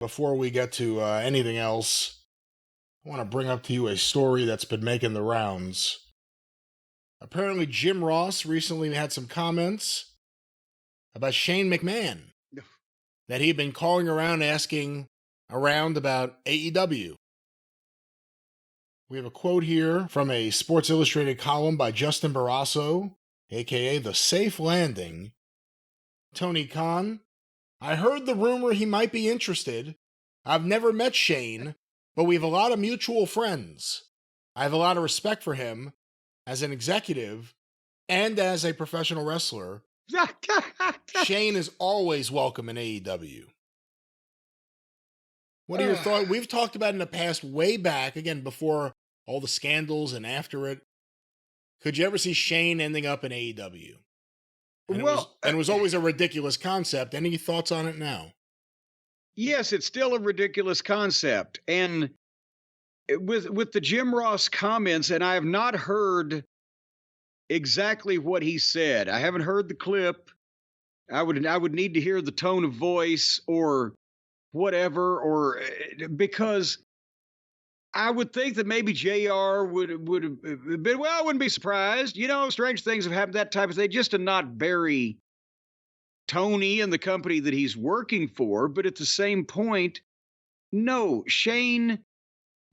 before we get to anything else, I want to bring up to you a story that's been making the rounds. Apparently, Jim Ross recently had some comments about Shane McMahon that he'd been calling around asking around about AEW. We have a quote here from a Sports Illustrated column by Justin Barrasso, aka The Safe Landing. Tony Khan, I heard the rumor he might be interested. I've never met Shane, but we have a lot of mutual friends. I have a lot of respect for him as an executive and as a professional wrestler. Shane is always welcome in AEW. What are your thoughts? We've talked about in the past, way back, again, before all the scandals and after it. Could you ever see Shane ending up in AEW? And it was always a ridiculous concept. Any thoughts on it now? Yes, it's still a ridiculous concept. And with the Jim Ross comments, and I have not heard exactly what he said. I haven't heard the clip. I would need to hear the tone of voice or whatever, or because I would think that maybe JR would have been, well, I wouldn't be surprised. You know, strange things have happened, that type of thing, just to not bury Tony and the company that he's working for. But at the same point, no, Shane,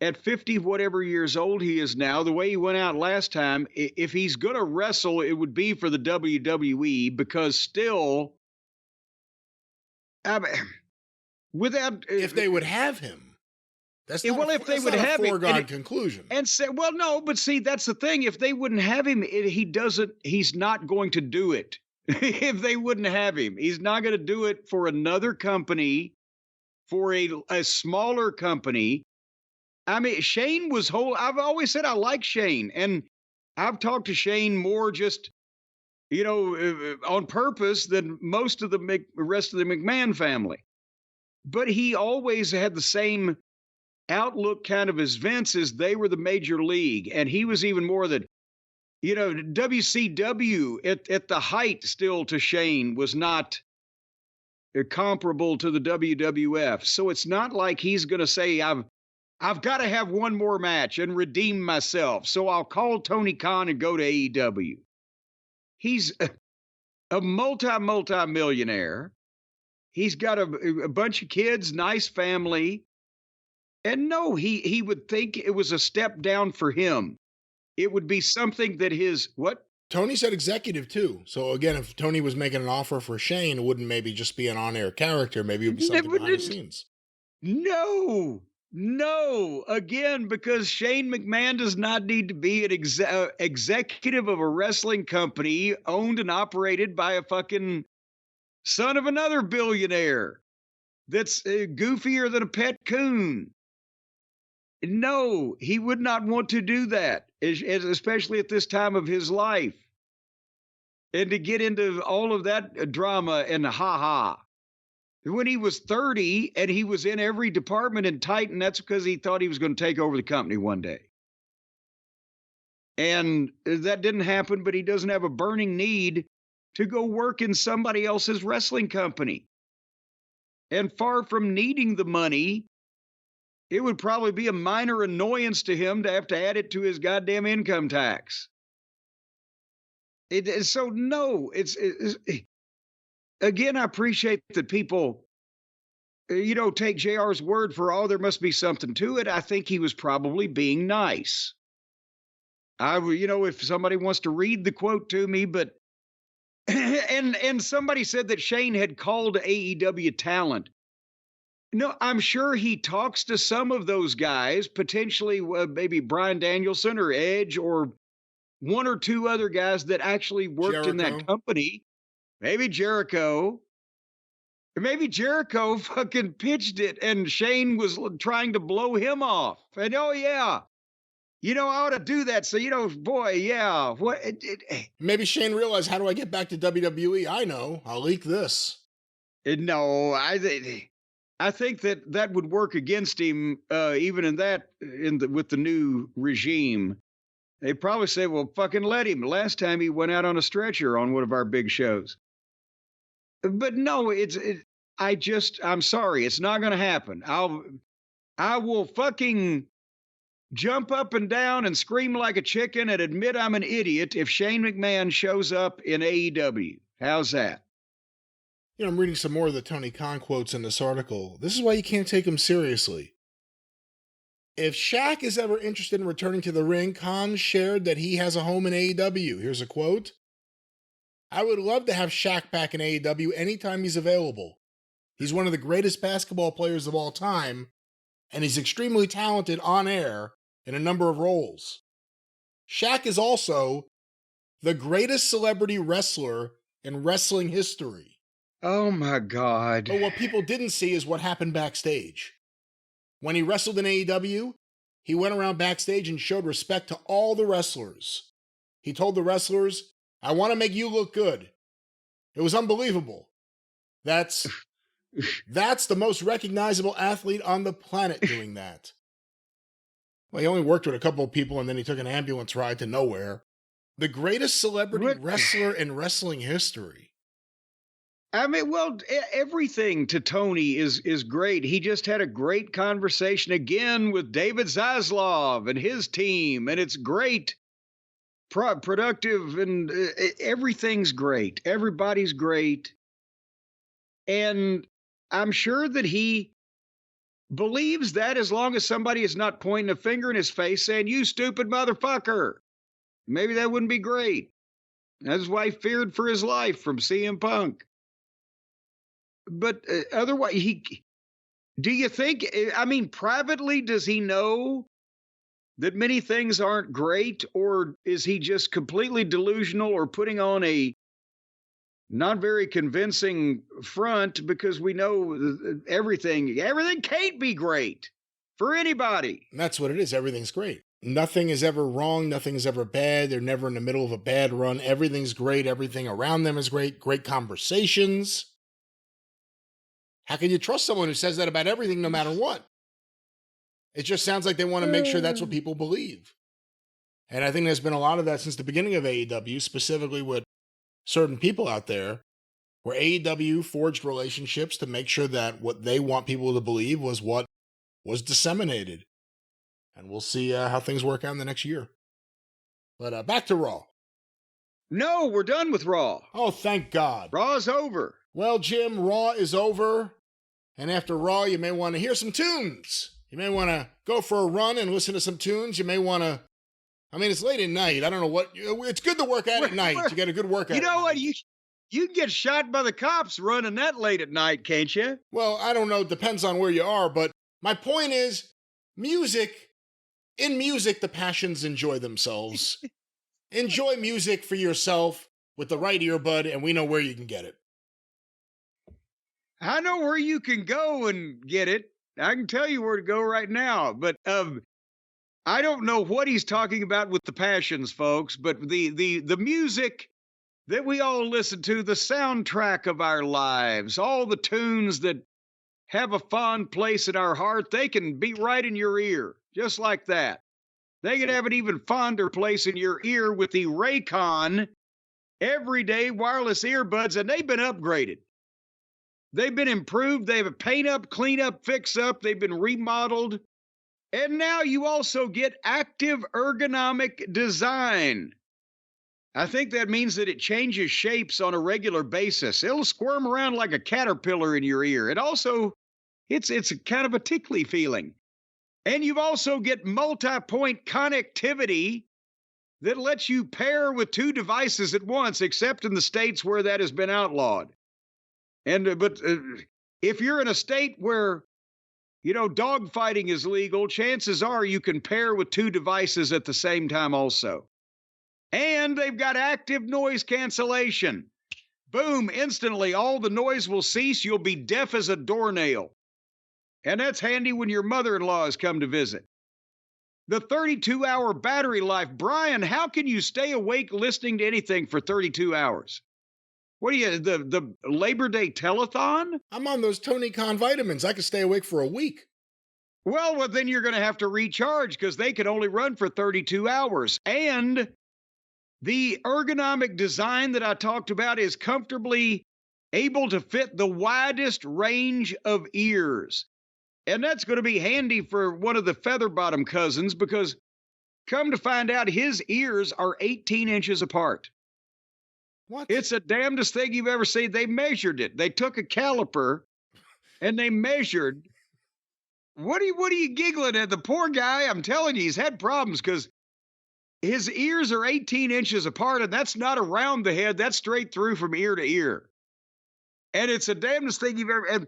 at 50 whatever years old he is now, the way he went out last time, if he's going to wrestle, it would be for the WWE, because still, without... If they would have him. That's not if they would have a foregone conclusion. And say, well, no, but see, that's the thing. If they wouldn't have him, he's not going to do it. If they wouldn't have him, he's not going to do it for another company, for a smaller company. I mean, Shane was I've always said I like Shane, and I've talked to Shane more just, on purpose than most of the rest of the McMahon family. But he always had the same outlook kind of as Vince, as they were the major league. And he was even more than, WCW at the height still to Shane was not comparable to the WWF. So it's not like he's going to say, I've got to have one more match and redeem myself, so I'll call Tony Khan and go to AEW. He's a multi-millionaire. He's got a bunch of kids, nice family. And no, he would think it was a step down for him. It would be something that what? Tony said executive too. So again, if Tony was making an offer for Shane, it wouldn't maybe just be an on-air character. Maybe it would be something behind the scenes. No. Again, because Shane McMahon does not need to be an executive of a wrestling company owned and operated by a fucking son of another billionaire that's goofier than a pet coon. No, he would not want to do that, especially at this time of his life. And to get into all of that drama and ha-ha. When he was 30 and he was in every department in Titan, that's because he thought he was going to take over the company one day. And that didn't happen, but he doesn't have a burning need to go work in somebody else's wrestling company. And far from needing the money, it would probably be a minor annoyance to him to have to add it to his goddamn income tax. So no, again, I appreciate that people, take JR's word for, there must be something to it. I think he was probably being nice. If somebody wants to read the quote to me, but, and somebody said that Shane had called AEW talent. No, I'm sure he talks to some of those guys, potentially maybe Bryan Danielson or Edge or one or two other guys that actually worked in that company. Maybe Jericho. Or maybe Jericho fucking pitched it and Shane was trying to blow him off. And I ought to do that. So, boy, yeah. Maybe Shane realized, how do I get back to WWE? I know. I'll leak this. No, I think that would work against him, even with the new regime. They probably say, well, fucking let him. Last time he went out on a stretcher on one of our big shows. But no, I'm sorry, it's not going to happen. I will fucking jump up and down and scream like a chicken and admit I'm an idiot if Shane McMahon shows up in AEW. How's that? I'm reading some more of the Tony Khan quotes in this article. This is why you can't take him seriously. If Shaq is ever interested in returning to the ring, Khan shared that he has a home in AEW. Here's a quote. I would love to have Shaq back in AEW anytime he's available. He's one of the greatest basketball players of all time, and he's extremely talented on air in a number of roles. Shaq is also the greatest celebrity wrestler in wrestling history. Oh my God. But what people didn't see is what happened backstage. When he wrestled in AEW, he went around backstage and showed respect to all the wrestlers. He told the wrestlers, I want to make you look good. It was unbelievable. That's the most recognizable athlete on the planet doing that. Well, he only worked with a couple of people and then he took an ambulance ride to nowhere. The greatest celebrity wrestler in wrestling history. I mean, well, everything to Tony is great. He just had a great conversation again with David Zaslav and his team, and it's great, productive, and everything's great. Everybody's great. And I'm sure that he believes that as long as somebody is not pointing a finger in his face saying, you stupid motherfucker. Maybe that wouldn't be great. That's why he feared for his life from CM Punk. But otherwise, do you think, I mean, privately, does he know that many things aren't great, or is he just completely delusional or putting on a not very convincing front because we know everything can't be great for anybody? And that's what it is. Everything's great. Nothing is ever wrong. Nothing is ever bad. They're never in the middle of a bad run. Everything's great. Everything around them is great. Great conversations. How can you trust someone who says that about everything no matter what? It just sounds like they want to make sure that's what people believe. And I think there's been a lot of that since the beginning of AEW, specifically with certain people out there, where AEW forged relationships to make sure that what they want people to believe was what was disseminated. And we'll see how things work out in the next year. But back to Raw. No, we're done with Raw. Oh, thank God. Raw's over. Well, Jim, Raw is over. And after Raw, you may want to hear some tunes. You may want to go for a run and listen to some tunes. You may want to, I mean, it's late at night. I don't know what, it's good to work out at night. You get a good workout. You know what? You can get shot by the cops running that late at night, can't you? Well, I don't know. It depends on where you are. But my point is, in music, the passions enjoy themselves. Enjoy music for yourself with the right earbud, and we know where you can get it. I know where you can go and get it. I can tell you where to go right now. But I don't know what he's talking about with the passions, folks. But the music that we all listen to, the soundtrack of our lives, all the tunes that have a fond place in our heart, they can be right in your ear, just like that. They can have an even fonder place in your ear with the Raycon everyday wireless earbuds, and they've been upgraded. They've been improved. They have a paint up, clean up, fix up. They've been remodeled. And now you also get active ergonomic design. I think that means that it changes shapes on a regular basis. It'll squirm around like a caterpillar in your ear. It also, it's kind of a tickly feeling. And you also get multi-point connectivity that lets you pair with two devices at once, except in the states where that has been outlawed. And but if you're in a state where, dog fighting is legal, chances are you can pair with two devices at the same time also. And they've got active noise cancellation. Boom, instantly all the noise will cease. You'll be deaf as a doornail. And that's handy when your mother-in-law has come to visit. The 32-hour battery life. Brian, how can you stay awake listening to anything for 32 hours? What are you, the Labor Day telethon? I'm on those Tony Khan vitamins. I could stay awake for a week. Well, then you're going to have to recharge because they can only run for 32 hours. And the ergonomic design that I talked about is comfortably able to fit the widest range of ears. And that's going to be handy for one of the feather bottom cousins because come to find out his ears are 18 inches apart. What? It's the damnedest thing you've ever seen. They measured it. They took a caliper and they measured. What are you giggling at? The poor guy, I'm telling you, he's had problems because his ears are 18 inches apart, and that's not around the head. That's straight through from ear to ear. And it's the damnedest thing you've ever. And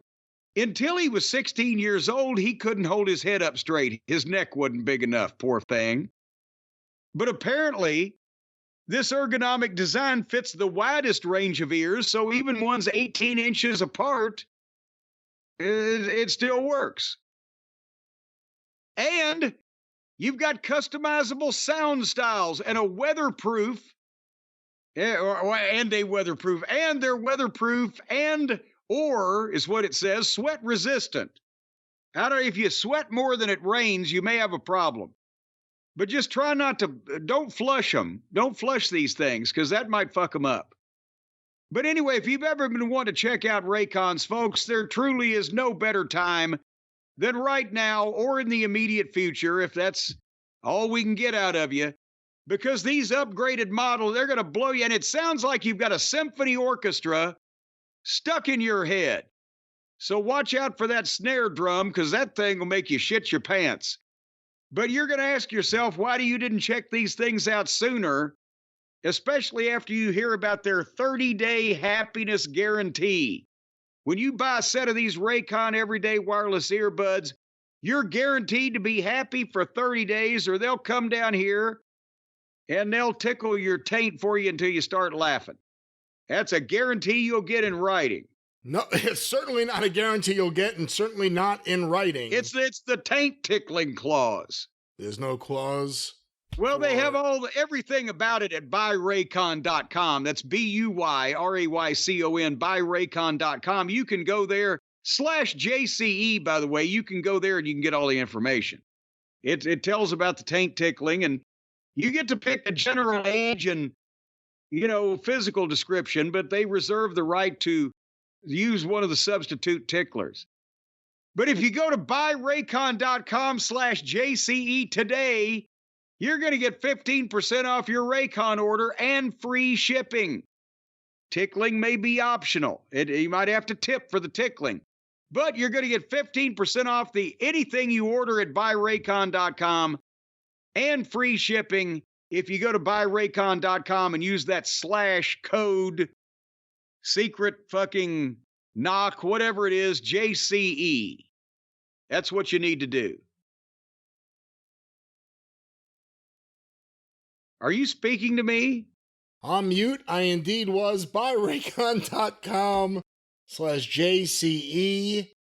until he was 16 years old, he couldn't hold his head up straight. His neck wasn't big enough, poor thing. But apparently, this ergonomic design fits the widest range of ears, so even one's 18 inches apart, it still works. And you've got customizable sound styles and a weatherproof, and they're weatherproof, and or is what it says, sweat resistant. I don't know, if you sweat more than it rains, you may have a problem. But just try not to, don't flush them. Don't flush these things because that might fuck them up. But anyway, if you've ever been wanting to check out Raycons, folks, there truly is no better time than right now or in the immediate future, if that's all we can get out of you, because these upgraded models, they're going to blow you. And it sounds like you've got a symphony orchestra stuck in your head. So watch out for that snare drum because that thing will make you shit your pants. But you're going to ask yourself, why you didn't check these things out sooner, especially after you hear about their 30-day happiness guarantee. When you buy a set of these Raycon everyday wireless earbuds, you're guaranteed to be happy for 30 days, or they'll come down here and they'll tickle your taint for you until you start laughing. That's a guarantee you'll get in writing. No, it's certainly not a guarantee you'll get, and certainly not in writing. It's the taint tickling clause. There's no clause. Well, they have everything about it at buyraycon.com. That's BUYRAYCON, buyraycon.com. You can go there, /JCE, by the way. You can go there and you can get all the information. It tells about the taint tickling, and you get to pick a general age and, physical description, but they reserve the right to use one of the substitute ticklers. But if you go to buyraycon.com /JCE today, you're going to get 15% off your Raycon order and free shipping. Tickling may be optional. You might have to tip for the tickling. But you're going to get 15% off anything you order at buyraycon.com and free shipping if you go to buyraycon.com and use that /code, secret fucking knock, whatever it is, JCE. That's what you need to do. Are you speaking to me? On mute, I indeed was. Buyraycon.com /JCE.